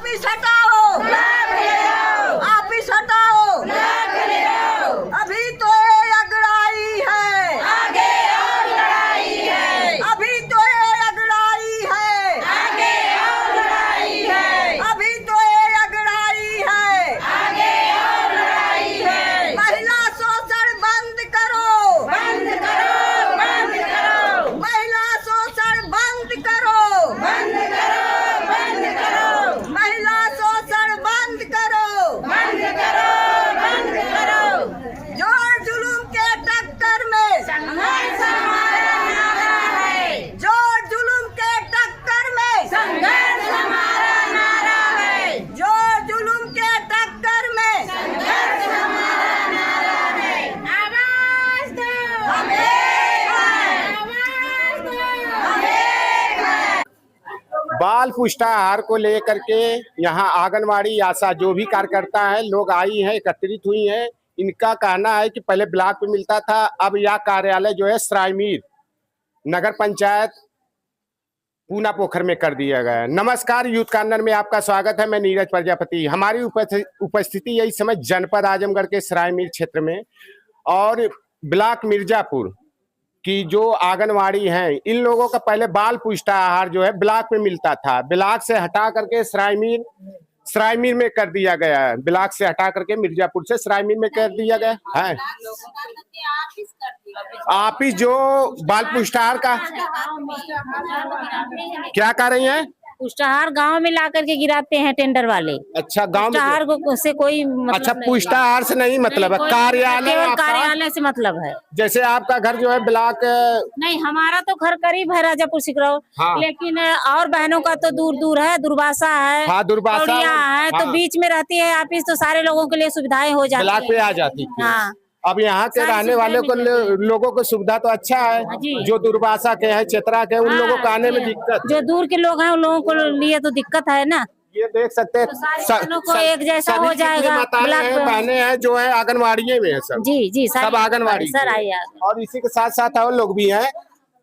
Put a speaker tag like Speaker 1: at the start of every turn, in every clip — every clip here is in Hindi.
Speaker 1: ऑफिस हटाओ, ऑफिस हटाओ, अभी तो ये अगड़ाई है, आगे और लड़ाई है, अभी तो ये अगड़ाई है, आगे और लड़ाई है, अभी तो ये अगड़ाई है, आगे और लड़ाई है। महिला शोषण बंद करो, बंद करो, बंद करो, महिला शोषण बंद करो, बंद करो, बंद करो, महिला शोषण बंद करो, बंद करो, बंद करो। जोर जुलूम के टक्कर में संघर्ष हमारा नारा है, जोर जुलूम के टक्कर में संघर्ष हमारा नारा है, जोर जुलूम के टक्कर में संघर्ष हमारा नारा है। आवाज दो, हम एक हैं, आवाज दो, हम एक हैं।
Speaker 2: बाल पुष्टाहार को लेकर के यहाँ आंगनवाड़ी आशा जो भी कार्यकर्ता है लोग आई हैं, एकत्रित हुई हैं। इनका कहना है कि पहले ब्लॉक पे मिलता था, अब यह कार्यालय जो है सरायमीर नगर पंचायत पूना पोखर में कर दिया गया है। नमस्कार, यूथ कॉर्नर में आपका स्वागत है। मैं नीरज प्रजापति। हमारी उपस्थिति है इस समय जनपद आजमगढ़ के सरायमीर क्षेत्र में और ब्लॉक मिर्जापुर की जो आंगनवाड़ी हैं, इन लोगों का पहले बाल पुष्टाहार जो है ब्लॉक में मिलता था, ब्लॉक से हटा करके सरायमीर में कर दिया गया है। ब्लॉक से हटा करके मिर्जापुर से सरायमीर में कर दिया गया है। ऑफिस जो बाल पुष्टाहार का क्या कर रही हैं?
Speaker 3: पुष्टाहार गांव में ला करके गिराते हैं टेंडर वाले।
Speaker 2: अच्छा, गांव में
Speaker 3: से कोई मतलब
Speaker 2: अच्छा, पुष्टाहार से नहीं मतलब है, कार्यालय
Speaker 3: केवल कार्यालय से मतलब है।
Speaker 2: जैसे आपका घर जो है ब्लॉक
Speaker 3: नहीं, हमारा तो घर करीब है राजापुर सिकरौ,
Speaker 2: हाँ।
Speaker 3: लेकिन और बहनों का तो दूर दूर है, दुर्वासा है,
Speaker 2: हाँ, दुर्वासा
Speaker 3: है,
Speaker 2: हाँ।
Speaker 3: तो बीच में रहती है ऑफिस, तो सारे लोगों के लिए सुविधाएं हो जाती
Speaker 2: ब्लॉक
Speaker 3: है,
Speaker 2: पे आ जाती थी।
Speaker 3: हाँ।
Speaker 2: अब यहाँ के रहने वाले को लोगों को सुविधा तो अच्छा है, जो दुर्वासा के हैं, चेतरा के, उन लोगों को आने में दिक्कत,
Speaker 3: जो दूर के लोग हैं उन लोगों को लिए तो दिक्कत है ना।
Speaker 2: ये देख सकते हैं
Speaker 3: को एक जैसा हो जाएगा।
Speaker 2: बहने हैं जो है आंगनवाड़ी में है सब।
Speaker 3: जी
Speaker 2: सब आंगनवाड़ी
Speaker 3: सर आइए।
Speaker 2: और इसी के साथ साथ और लोग भी हैं,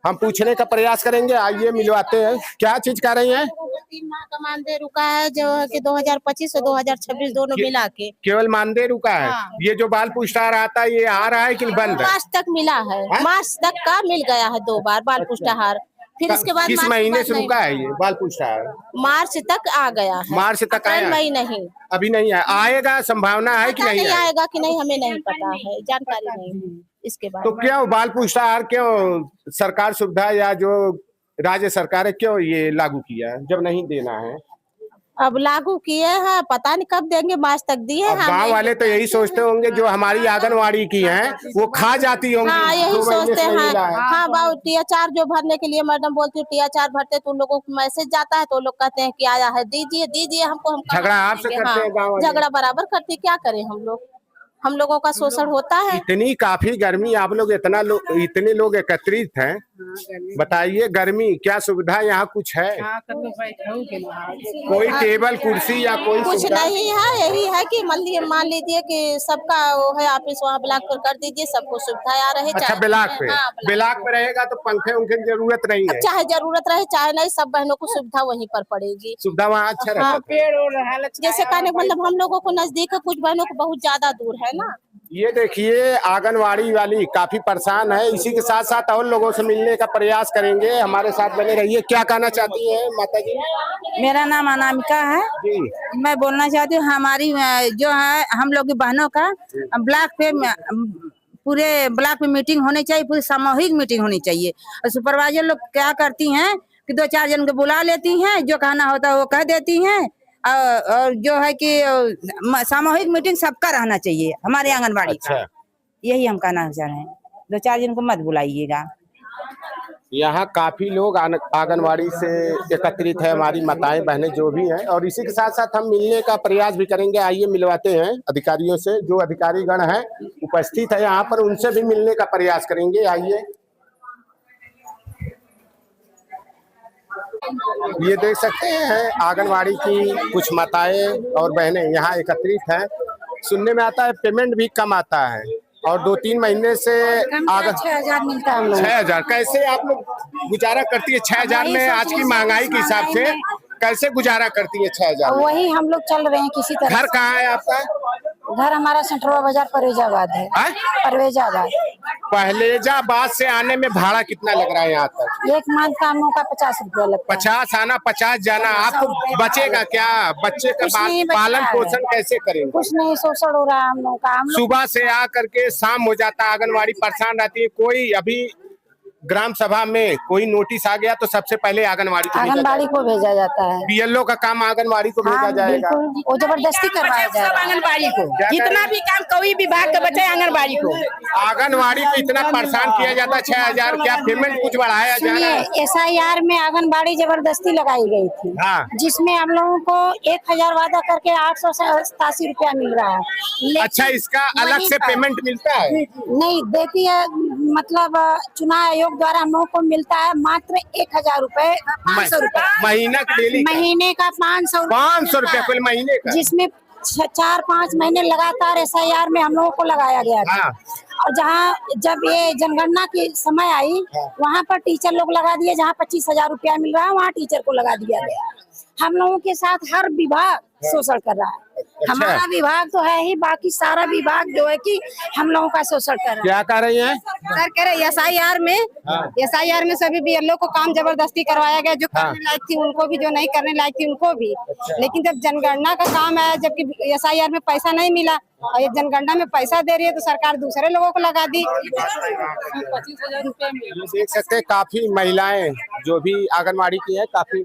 Speaker 2: हम पूछने का प्रयास करेंगे। आइए मिलवाते हैं। क्या चीज कर रही हैं?
Speaker 4: 3 माह का मानदेय रुका है जो है कि 2025 और 2026 दोनों मिला के
Speaker 2: केवल मानदेय रुका है।
Speaker 4: हाँ।
Speaker 2: ये जो बाल पुष्टाहार आता है ये आ रहा है कि बंद है?
Speaker 4: मार्च तक मिला है, मार्च तक का मिल गया है 2 बार बाल पुष्टाहार। फिर इसके बाद
Speaker 2: किस महीने से रुका है ये बाल पुष्टाहार?
Speaker 4: मार्च तक आ गया है,
Speaker 2: मार्च तक आया?
Speaker 4: मई नहीं,
Speaker 2: अभी नहीं आया। आएगा, संभावना है कि नहीं
Speaker 4: आएगा कि नहीं हमें नहीं पता है, जानकारी नहीं है इसके बाद।
Speaker 2: तो क्यों बाल पुष्टाहार, क्यों सरकार सुविधा या जो राज्य सरकार है क्यों ये लागू किया जब नहीं देना है?
Speaker 4: अब लागू किए हैं, पता नहीं कब देंगे, मार्च तक दिए हैं।
Speaker 2: गांव वाले तो यही सोचते होंगे जो हमारी आंगनवाड़ी की हैं वो खा जाती होंगी।
Speaker 4: हाँ, यही सोचते हैं। हाँ बाबू, टीआर जो भरने के लिए मैडम बोलती है, टीआर भरते तो उन लोगों को मैसेज जाता है तो लोग कहते हैं कि आया है, दीजिए दीजिए हमको। हम
Speaker 2: झगड़ा आपसे करते हैं गाँव वाले?
Speaker 4: झगड़ा बराबर करते, क्या करें हम लोगों का शोषण होता है।
Speaker 2: इतनी काफी गर्मी, आप लोग इतने लोग एकत्रित हैं, बताइए गर्मी क्या सुविधा यहाँ कुछ है? कोई टेबल कुर्सी या कोई
Speaker 4: कुछ नहीं है, यही है कि मान लीजिए कि सबका वो है ऑफिस, वहाँ ब्लॉक पर कर दीजिए, सबको सुविधा आ रहे।
Speaker 2: अच्छा, ब्लॉक पे? ब्लॉक पे रहेगा तो पंखे उनके की जरूरत नहीं है,
Speaker 4: चाहे जरूरत रहे चाहे नहीं, सब बहनों को सुविधा वहीं पर पड़ेगी।
Speaker 2: सुविधा वहाँ अच्छा रहता है।
Speaker 4: जैसे कहने मतलब हम लोगों को नजदीक है, कुछ बहनों को बहुत ज्यादा दूर है ना।
Speaker 2: ये देखिए आंगनवाड़ी वाली काफी परेशान है। इसी के साथ साथ और लोगों से मिलने का प्रयास करेंगे, हमारे साथ बने रहिए। क्या कहना चाहती हैं माता जी?
Speaker 5: मेरा नाम अनामिका है
Speaker 2: जी।
Speaker 5: मैं बोलना चाहती हूँ, हमारी जो है हम लोग की बहनों का ब्लॉक पे पूरे ब्लॉक में मीटिंग होनी चाहिए, पूरी सामूहिक मीटिंग होनी चाहिए। और सुपरवाइजर लोग क्या करती हैं कि 2-4 जन को बुला लेती हैं, जो कहना होता है वो कह देती हैं। और जो है कि सामूहिक मीटिंग सबका रहना चाहिए हमारे आंगनबाड़ी
Speaker 2: अच्छा।
Speaker 5: का। यही हम कहना चाह रहे हैं, 2-4 जन को मत बुलाइएगा।
Speaker 2: यहाँ काफी लोग आंगनवाड़ी से एकत्रित है, हमारी माताएं बहनें जो भी हैं, और इसी के साथ साथ हम मिलने का प्रयास भी करेंगे। आइए मिलवाते हैं अधिकारियों से, जो अधिकारी गण हैं उपस्थित है यहाँ पर, उनसे भी मिलने का प्रयास करेंगे। आइए, ये देख सकते हैं आंगनवाड़ी की कुछ माताएं और बहनें यहाँ एकत्रित हैं। सुनने में आता है पेमेंट भी कम आता है और 2-3 महीने से
Speaker 5: 6,000 मिलता है।
Speaker 2: 6,000 कैसे आप लोग गुजारा करती है? 6,000 में आज की महंगाई के हिसाब से कैसे गुजारा करती है 6,000 में?
Speaker 6: वही हम लोग चल रहे हैं किसी तरह।
Speaker 2: घर कहाँ है आपका?
Speaker 6: घर हमारा सेंट्रल बाजार परवेजाबाद है। परवेजाबाद।
Speaker 2: पहलेजाबाद से आने में भाड़ा कितना लग रहा है यहाँ तक?
Speaker 6: एक मंथ का हम लोग का 50 रुपया लगता है।
Speaker 2: 50 आना 50 जाना। आपको बचेगा क्या? बच्चे का
Speaker 6: कुछ नहीं बचता
Speaker 2: पालन
Speaker 6: है।
Speaker 2: पोषण कैसे करेंगे?
Speaker 6: कुछ नहीं, शोषण हो रहा है हम लोग का। हम लोग
Speaker 2: सुबह से आ करके शाम हो जाता, आंगनवाड़ी परेशान रहती है। कोई अभी ग्राम सभा में कोई नोटिस आ गया तो सबसे पहले आंगनवाड़ी
Speaker 6: को भेजा जाता है।
Speaker 2: बीएलओ का काम आंगनवाड़ी को भेजा
Speaker 6: हाँ,
Speaker 2: जाएगा।
Speaker 6: बिल्कुल, वो जबरदस्ती करवाया जाएगा
Speaker 5: आंगनबाड़ी को। जितना भी काम कोई विभाग का बचे आंगनबाड़ी को।
Speaker 2: आंगनवाड़ी को इतना परेशान किया जाता है। 6,000 क्या पेमेंट कुछ बढ़ाया जा रहा है?
Speaker 6: SIR में आंगनबाड़ी जबरदस्ती लगाई गई थी।
Speaker 2: हाँ।
Speaker 6: जिसमें हम लोगों को 1,000 वादा करके 887 रुपया मिल रहा है।
Speaker 2: अच्छा, इसका अलग से पेमेंट मिलता है?
Speaker 6: नहीं देती है, मतलब चुनाव आयोग द्वारा हम लोगों को मिलता है मात्र 1,000 रुपए, 500 रुपए
Speaker 2: महीना डेली
Speaker 6: महीने का
Speaker 2: 500 रुपए कुल महीने का,
Speaker 6: जिसमें 4-5 महीने लगातार SIR में हम लोगों को लगाया गया था।
Speaker 2: हाँ।
Speaker 6: और जहाँ जब ये जनगणना की समय आई, वहाँ पर टीचर लोग लगा दिए। जहाँ 25,000 रुपया मिल रहा है वहाँ टीचर को लगा दिया गया। हम लोगों के साथ हर विभाग शोषण कर रहा है। हमारा विभाग तो है ही, बाकी सारा विभाग जो है कि हम लोगों का शोषण कर रहा है।
Speaker 2: क्या कर रही है
Speaker 5: सर? कह रहे SIR में सभी बीएलओ को काम जबरदस्ती करवाया गया। जो करने लायक थी उनको भी, जो नहीं करने लायक थी उनको भी। लेकिन जब जनगणना का काम है, जबकि SIR में पैसा नहीं मिला और ये जनगणना में पैसा दे रही है, तो सरकार दूसरे लोगों को लगा दी।
Speaker 6: 25,000 रुपया
Speaker 2: देख सकते हैं काफी महिलाएं जो भी आंगनवाड़ी की है काफी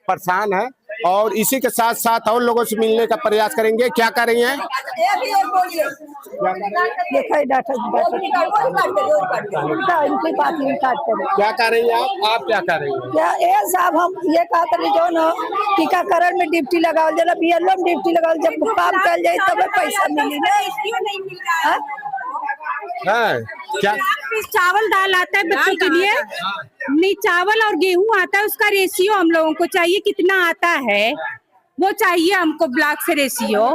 Speaker 2: परेशान है, और इसी के साथ साथ और लोगों से मिलने का प्रयास करेंगे। क्या कर रही हैं? क्या कर रही हैं आप क्या कर रही हैं?
Speaker 1: साहब हम ये कहते हैं जो न टीकाकरण में ड्यूटी लगाओ जरा, BLO में ड्यूटी लगाओ, जब काम कर जाए तब पैसा मिली ना।
Speaker 2: हाँ, क्या
Speaker 3: चावल दाल आता है बच्चों के लिए, नहीं चावल और गेहूं आता है, उसका रेशियो हम लोगों को चाहिए कितना आता है वो चाहिए हमको ब्लॉक से रेशियो,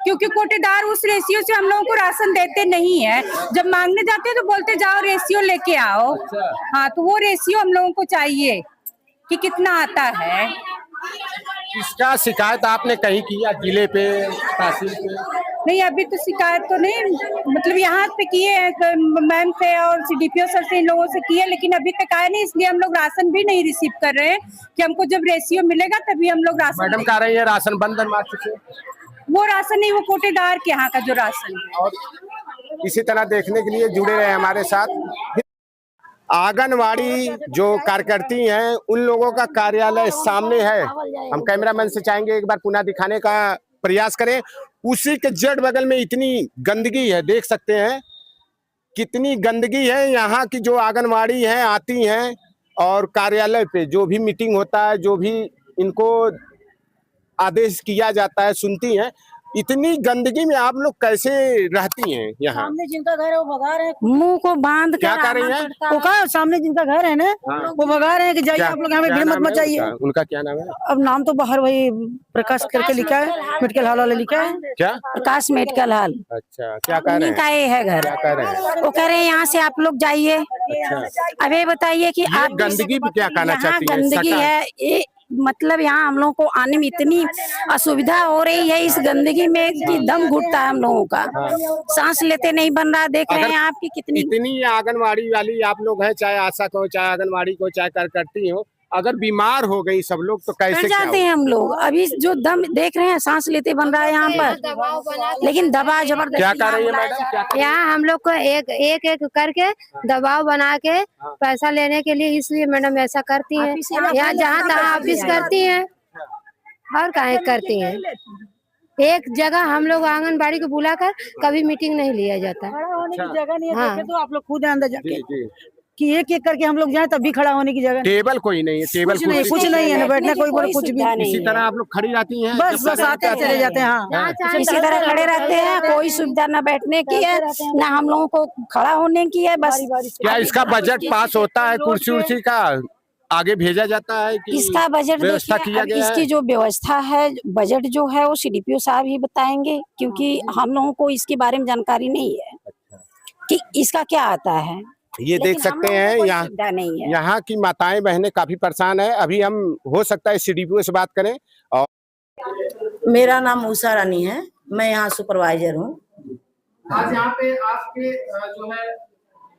Speaker 3: क्योंकि कोटेदार उस रेशियो से हम लोगों को राशन देते नहीं है। जब मांगने जाते हैं तो बोलते जाओ रेशियो लेके आओ। हाँ, तो वो रेशियो हम लोगों को चाहिए कि कितना आता है।
Speaker 2: इसका शिकायत आपने कहीं किया? जिले पे, तहसील पे?
Speaker 3: नहीं, अभी तो शिकायत तो नहीं, मतलब यहाँ पे किए हैं मैम से और CDPO सर से, इन लोगों से किए, लेकिन अभी तक आए नहीं। इसलिए हम लोग राशन भी नहीं रिसीव कर रहे हैं कि हमको जब रेशियो मिलेगा तभी हम लोग राशन।
Speaker 2: मैडम कह रही है राशन बंद मार्च से।
Speaker 3: वो राशन नहीं, वो कोटेदार के यहाँ का जो राशन है।
Speaker 2: और इसी तरह देखने के लिए जुड़े रहे हमारे साथ। आंगनवाड़ी जो कार्यकर्ती हैं उन लोगों का कार्यालय सामने है। हम कैमरामैन से चाहेंगे एक बार पुनः दिखाने का प्रयास करें। उसी के जड़ बगल में इतनी गंदगी है, देख सकते हैं कितनी गंदगी है। यहाँ की जो आंगनवाड़ी हैं आती हैं और कार्यालय पे जो भी मीटिंग होता है, जो भी इनको आदेश किया जाता है, सुनती हैं। इतनी गंदगी में आप लोग कैसे रहती हैं यहाँ?
Speaker 6: सामने जिनका घर है वो भगा रहे हैं, मुंह को बांध
Speaker 2: क्या कर रही हैं?
Speaker 6: वो कहा सामने जिनका घर है ना, वो भगा रहे हैं कि जाइए आप लोग, हमें भीड़ मत मचाइए।
Speaker 2: उनका क्या नाम है?
Speaker 6: अब नाम तो बाहर वही प्रकाश करके लिखा है, मेडिकल हॉल वाले लिखा है।
Speaker 2: क्या?
Speaker 6: प्रकाश मेडिकल हॉल।
Speaker 2: अच्छा, क्या कह रहे हैं?
Speaker 6: का ये है घर।
Speaker 2: क्या कह रहे हैं?
Speaker 6: वो कह रहे हैं यहाँ से आप लोग जाइए। अब ये बताइए कि आप
Speaker 2: गंदगी भी क्या कहना चाहती है?
Speaker 6: गंदगी है ये, मतलब यहाँ हम लोगों को आने में इतनी असुविधा हो रही है इस गंदगी में कि दम घुटता है हम लोगों का। सांस लेते नहीं बन रहा। देख रहे हैं आपकी कितनी
Speaker 2: इतनी आंगनवाड़ी वाली आप लोग हैं, चाहे आशा को, चाहे आंगनवाड़ी को, चाहे कार्यकर्ती हो, अगर बीमार हो गई सब लोग तो कैसे
Speaker 6: जाते हैं हम लोग। अभी जो दम देख रहे हैं सांस लेते बन रहा है यहाँ पर, लेकिन दबाव जबरदस्त।
Speaker 2: क्या कर रही है मैडम?
Speaker 7: यहाँ हम लोग को एक एक करके दबाव बना के पैसा लेने के लिए, इसलिए मैडम ऐसा करती है। यहाँ जहाँ तहाँ ऑफिस करती हैं और काहे करती हैं। एक जगह हम लोग आंगनबाड़ी को बुलाकर कभी मीटिंग नहीं लिया जाता।
Speaker 6: खड़ा होने की जगह नहीं है।
Speaker 7: हाँ।
Speaker 6: देखे तो आप लोग खुद अंदर जाके कि एक एक करके हम लोग जाए तब भी खड़ा होने की जगह।
Speaker 2: टेबल कोई नहीं है, टेबल
Speaker 6: कुछ नहीं है ना, बैठने कोई कुछ भी नहीं।
Speaker 2: इसी तरह आप लोग खड़ी रहती हैं?
Speaker 6: बस आते चले जाते हैं। हाँ, इसी तरह खड़े रहते हैं। कोई सुविधा न बैठने की है न हम लोगों को खड़ा होने की है। बस
Speaker 2: क्या इसका बजट पास होता है? कुर्सी उर्सी का आगे भेजा जाता है कि
Speaker 6: इसका बजट
Speaker 2: व्यवस्था किया गया है?
Speaker 6: इसकी जो व्यवस्था है, बजट जो है वो CDPO साहब ही बताएंगे, क्योंकि हम लोगों को इसके बारे में जानकारी नहीं है कि इसका क्या आता है।
Speaker 2: ये देख सकते हैं यहाँ की माताएं बहनें काफी परेशान है। अभी हम हो सकता है सीडीपीओ से बात करें। और
Speaker 8: मेरा नाम उषा रानी है, मैं यहाँ सुपरवाइजर हूँ।
Speaker 9: आज यहाँ पे आपके जो है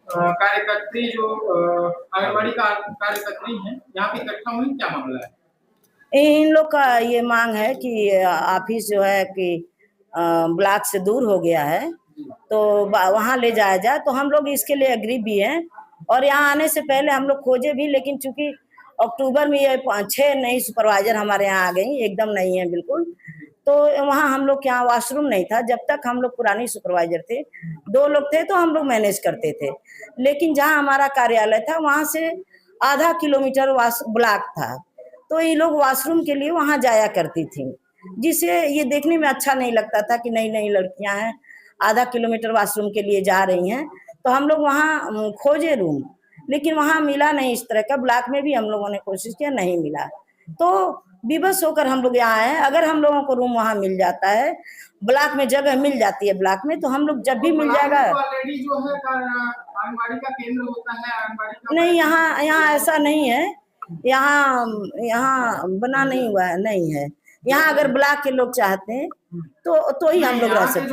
Speaker 9: कार्यकर्त्री जो आंगनबाड़ी कार्यकर्त्री हैं यहाँ पे इकट्ठा हुई, क्या मामला है?
Speaker 8: इन लोग का ये मांग है कि ऑफिस जो है कि ब्लॉक से दूर हो गया है तो वहाँ ले जाया जाए। तो हम लोग इसके लिए एग्री भी हैं और यहाँ आने से पहले हम लोग खोजे भी, लेकिन चूंकि अक्टूबर में ये 6 नई सुपरवाइजर हमारे यहाँ आ गई, एकदम नई है बिल्कुल। तो वहाँ हम लोग के यहाँ वॉशरूम नहीं था। जब तक हम लोग पुरानी सुपरवाइजर थे, 2 लोग थे तो हम लोग मैनेज करते थे। लेकिन जहाँ हमारा कार्यालय था वहाँ से आधा किलोमीटर ब्लॉक था, तो ये लोग वॉशरूम के लिए वहाँ जाया करती थी, जिसे ये देखने में अच्छा नहीं लगता था कि नई नई लड़कियां हैं आधा किलोमीटर वॉशरूम के लिए जा रही हैं। तो हम लोग वहाँ खोजे रूम, लेकिन वहाँ मिला नहीं इस तरह का। ब्लॉक में भी हम लोगों ने कोशिश किया, नहीं मिला। तो विवश होकर हम लोग यहाँ आए। अगर हम लोगों को रूम वहाँ मिल जाता है, ब्लॉक में जगह मिल जाती है ब्लॉक में, तो हम लोग जब भी मिल जाएगा।
Speaker 9: ऑलरेडी जो है आंगनबाड़ी का केंद्र होता है, आंगनबाड़ी का
Speaker 8: नहीं, यहाँ ऐसा नहीं है। यहाँ बना नहीं हुआ है, नहीं है। यहाँ अगर ब्लॉक के लोग चाहते हैं तो ही हम लोग रह सकते हैं।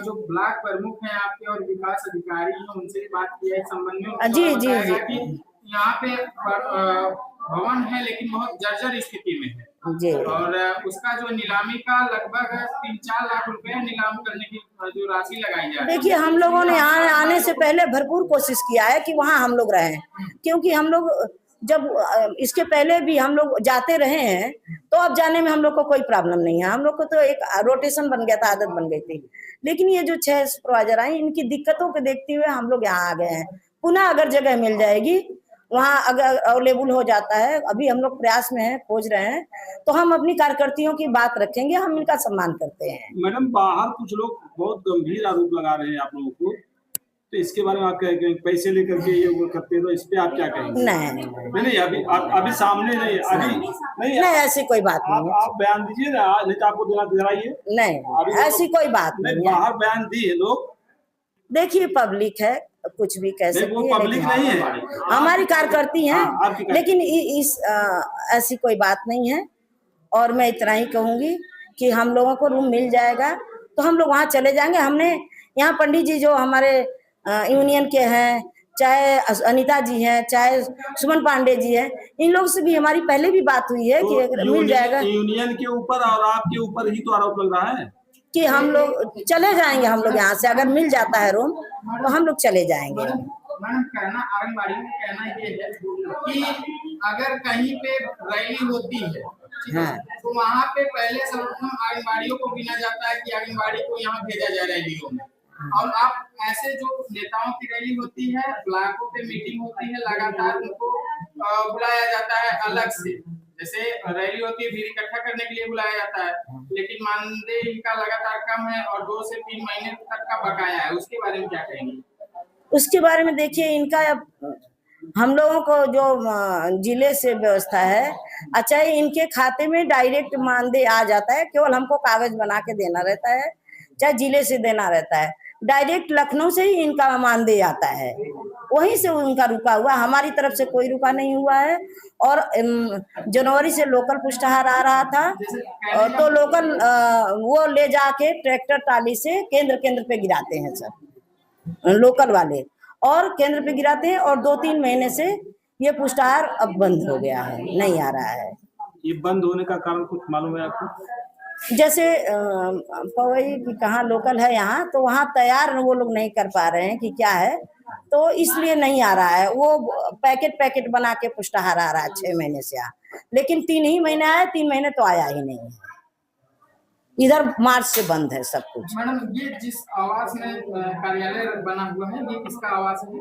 Speaker 9: जो ब्लॉक प्रमुख हैं आपके और विकास अधिकारी हैं, उनसे बात किया है संबंध में?
Speaker 8: जी।
Speaker 9: यहाँ पे भवन है लेकिन बहुत जर्जर स्थिति में है
Speaker 8: जी।
Speaker 9: और उसका जो नीलामी का लगभग 3-4 लाख रुपए नीलाम करने की जो राशि लगाई जा रही है।
Speaker 8: देखिए, हम लोगों ने यहाँ आने से पहले भरपूर कोशिश किया है कि वहाँ हम लोग रहें, क्योंकि हम लोग जब इसके पहले भी हम लोग जाते रहे हैं, तो अब जाने में हम लोग को कोई प्रॉब्लम नहीं है। हम लोग को तो एक रोटेशन बन गया था, आदत बन गई थी। लेकिन ये जो 6 सुपरवाइजर आई, इनकी दिक्कतों को देखते हुए हम लोग यहाँ आ गए हैं। पुनः अगर जगह मिल जाएगी, वहाँ अगर अवेलेबल हो जाता है, अभी हम लोग प्रयास में हैं, खोज रहे हैं, तो हम अपनी कार्यकर्तियों की बात रखेंगे, हम इनका सम्मान करते हैं।
Speaker 10: मैडम, बाहर कुछ लोग बहुत गंभीर आरोप लगा रहे हैं आप लोगों को, तो इसके बारे में आप क्या कहेंगे? पैसे लेकर के ये वो करते हैं, तो इस पे आप क्या कहेंगे? नहीं, अभी सामने नहीं, नहीं
Speaker 8: ऐसी कोई बात नहीं।
Speaker 10: आप बयान दीजिए ना, नहीं तो आपको देना दिलाइए।
Speaker 8: नहीं, ऐसी कोई बात नहीं।
Speaker 10: बाहर बयान दिए लोग।
Speaker 8: देखिए, पब्लिक है, कुछ भी कह सकती है।
Speaker 10: पब्लिक नहीं है,
Speaker 8: हमारी कार्यकर्ती हैं, लेकिन इस ऐसी कोई बात नहीं है। और मैं इतना ही कहूंगी कि हम लोगों को रूम मिल जाएगा तो हम लोग वहाँ चले जाएंगे। हमने यहाँ पंडित जी जो हमारे यूनियन के हैं, चाहे अनिता जी हैं, चाहे सुमन पांडे जी हैं, इन लोग से भी हमारी पहले भी बात हुई है कि अगर मिल जाएगा।
Speaker 10: यूनियन के ऊपर और आपके ऊपर ही तो आरोप लग रहा है
Speaker 8: कि हम लोग चले जाएंगे। हम लोग यहाँ से अगर मिल जाता है रूम तो हम लोग चले जाएंगे।
Speaker 9: मैडम, कहना आंगनबाड़ी में कहना ये है कि अगर कहीं पे रैली होती है, तो वहाँ पे पहले सर्वप्रथम आंगनबाड़ियों को गिना जाता है कि आंगनबाड़ी को यहाँ भेजा जाए रैलियों में। और आप ऐसे जो नेताओं की रैली होती है, ब्लॉकों पे मीटिंग होती है, लगातार उनको बुलाया जाता है अलग से। जैसे रैली होती है, भीड़ इकट्ठा करने के लिए बुलाया जाता है, लेकिन मानदेय इनका लगातार कम है और 2 से 3 महीने तक का बकाया है। उसके बारे में क्या कहेंगे?
Speaker 8: उसके बारे में देखिए, इनका हम लोगों को जो जिले से व्यवस्था है, अच्छा, इनके खाते में डायरेक्ट मानदेय आ जाता है। केवल हमको कागज बना के देना रहता है, चाहे जिले से देना रहता है। डायरेक्ट लखनऊ से ही इनका मानदेय आता है, वहीं से उनका रुका हुआ। हमारी तरफ से कोई रुका नहीं हुआ है। और जनवरी से लोकल पुष्टाहार आ रहा था, तो लोकल वो ले जाके ट्रैक्टर ट्राली से केंद्र पे गिराते हैं सब लोकल वाले, और केंद्र पे गिराते हैं। और 2-3 महीने से ये पुष्टाहार अब बंद हो गया है, नहीं आ रहा है।
Speaker 10: ये बंद होने का कारण कुछ मालूम है आपको?
Speaker 8: जैसे पवई की कहाँ लोकल है यहाँ, तो वहाँ तैयार वो लोग नहीं कर पा रहे हैं कि क्या है, तो इसलिए नहीं आ रहा है। वो पैकेट बना के पुष्टाहार आ रहा है 6 महीने से लेकिन 3 ही महीने आया, 3 महीने तो आया ही नहीं है। इधर मार्च से बंद है सब कुछ।
Speaker 9: मैडम, ये जिस आवास में कार्यालय बना हुआ है, ये किसका आवास है?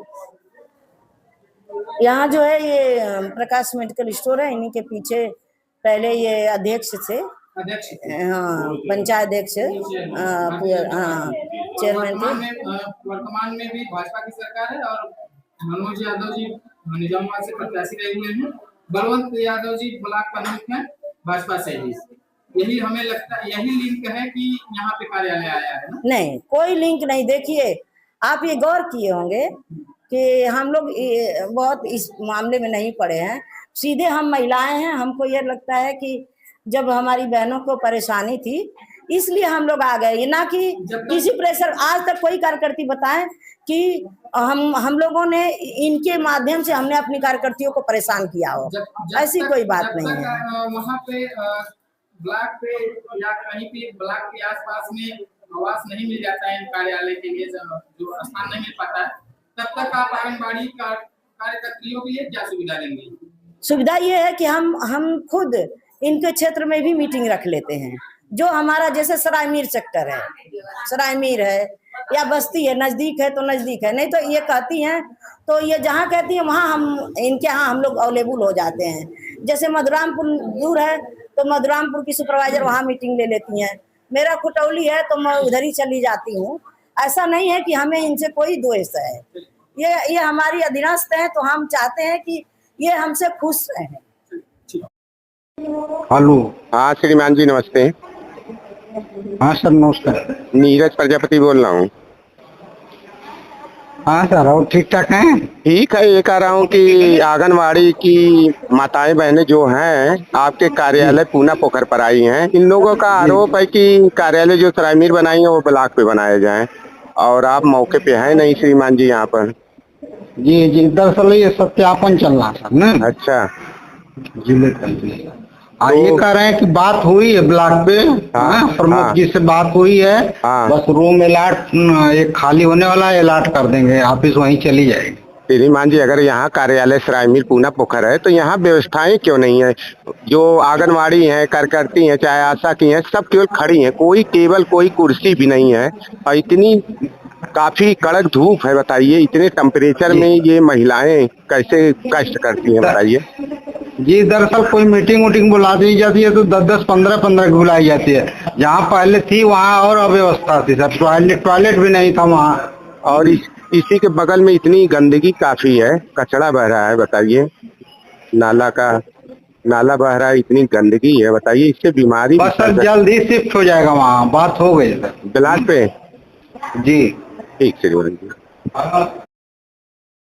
Speaker 8: यहाँ जो है ये प्रकाश मेडिकल स्टोर है, इन्हीं के पीछे पहले ये अध्यक्ष थे, हाँ, पंचायत चेयरमैन थे।
Speaker 9: वर्तमान में भी भाजपा की सरकार है और मनोज यादव जी निजामाबाद से प्रत्याशी रहे हुए हैं। बलवंत यादव जी ब्लॉक प्रमुख हैं भाजपा से ही। यही हमें लगता है, यही लिंक है कि यहाँ पे कार्यालय आया है ना?
Speaker 8: नहीं, कोई लिंक नहीं। देखिए, आप ये गौर किए होंगे कि हम लोग बहुत इस मामले में नहीं पड़े हैं। सीधे हम महिलाएं हैं, हमको ये लगता है कि जब हमारी बहनों को परेशानी थी इसलिए हम लोग आ गए, ना कि किसी प्रेशर। आज तक कोई कार्यकर्ती बताए कि हम लोगों ने इनके माध्यम से हमने अपनी कार्यकर्तियों को परेशान किया हो, ऐसी कोई बात नहीं है।
Speaker 9: वहाँ पे ब्लॉक पे या कहीं पे ब्लॉक के आसपास में आवास नहीं मिल जाता है कार्यालय के लिए, जो स्थान नहीं मिल पाता है, तब तक आप आंगनबाड़ी कार्यकर्तियों के लिए क्या सुविधा देंगे?
Speaker 8: सुविधा ये है कि हम खुद इनके क्षेत्र में भी मीटिंग रख लेते हैं। जो हमारा जैसे सरायमीर सेक्टर है, सरायमीर है या बस्ती है, नजदीक है तो नजदीक है, नहीं तो ये कहती हैं तो ये जहाँ कहती है वहाँ हम इनके यहाँ हम लोग अवेलेबल हो जाते हैं। जैसे मधुरामपुर दूर है तो मधुरामपुर की सुपरवाइजर वहाँ मीटिंग ले लेती हैं। मेरा खुटौली है तो मैं उधर ही चली जाती हूँ। ऐसा नहीं है कि हमें इनसे कोई द्वेष है, ये हमारी अधीनस्थ है, तो हम चाहते हैं कि ये हमसे खुश रहें।
Speaker 2: हेलो, हाँ श्रीमान जी नमस्ते।
Speaker 11: हाँ सर नमस्कार।
Speaker 2: नीरज प्रजापति बोल रहा हूँ।
Speaker 11: हाँ सर, और ठीक ठाक हैं?
Speaker 2: ठीक है, ये कह रहा हूँ कि आंगनवाड़ी की माताएं बहनें जो हैं आपके कार्यालय पूना पोखर पर आई हैं। इन लोगों का आरोप है कि कार्यालय जो सरायमीर बनाई है वो ब्लॉक पे बनाया जाए, और आप मौके पे हैं नहीं श्रीमान जी यहाँ पर।
Speaker 11: जी जी, दरअसल ये सत्यापन चल रहा था ना।
Speaker 2: अच्छा,
Speaker 11: जिले का ये कह रहे हैं कि बात हुई है ब्लॉक पे, प्रमुख जी से बात हुई है। बस रूम अलाट एक खाली होने वाला है, अलाट कर देंगे, ऑफिस वहीं चली जाएगी।
Speaker 2: श्रीमान जी, अगर यहाँ कार्यालय सरायमीर पूना पोखर है तो यहाँ व्यवस्थाएं क्यों नहीं है? जो आंगनवाड़ी हैं, कार्यकर्ती हैं, चाहे आशा की हैं, सब केवल खड़ी हैं, कोई टेबल कोई कुर्सी भी नहीं है, और इतनी काफी कड़क धूप है। बताइए, इतने टेम्परेचर में ये महिलाएं कैसे कष्ट करती हैं, बताइए।
Speaker 11: जी, दरअसल कोई मीटिंग वूटिंग बुला दी जाती है तो 10-10, 15-15 बुलाई जाती है। जहाँ पहले थी वहाँ और अव्यवस्था थी सर, टॉयलेट भी नहीं था वहाँ,
Speaker 2: और इसी के बगल में इतनी गंदगी काफी है, कचरा बह रहा है। बताइए, नाला बह रहा है, इतनी गंदगी है, बताइए, इससे बीमारी।
Speaker 11: बस सर जल्द ही शिफ्ट हो जाएगा वहाँ, बात हो गई सर।
Speaker 2: ब्लॉक पे?
Speaker 11: जी
Speaker 2: ठीक श्रीमान जी।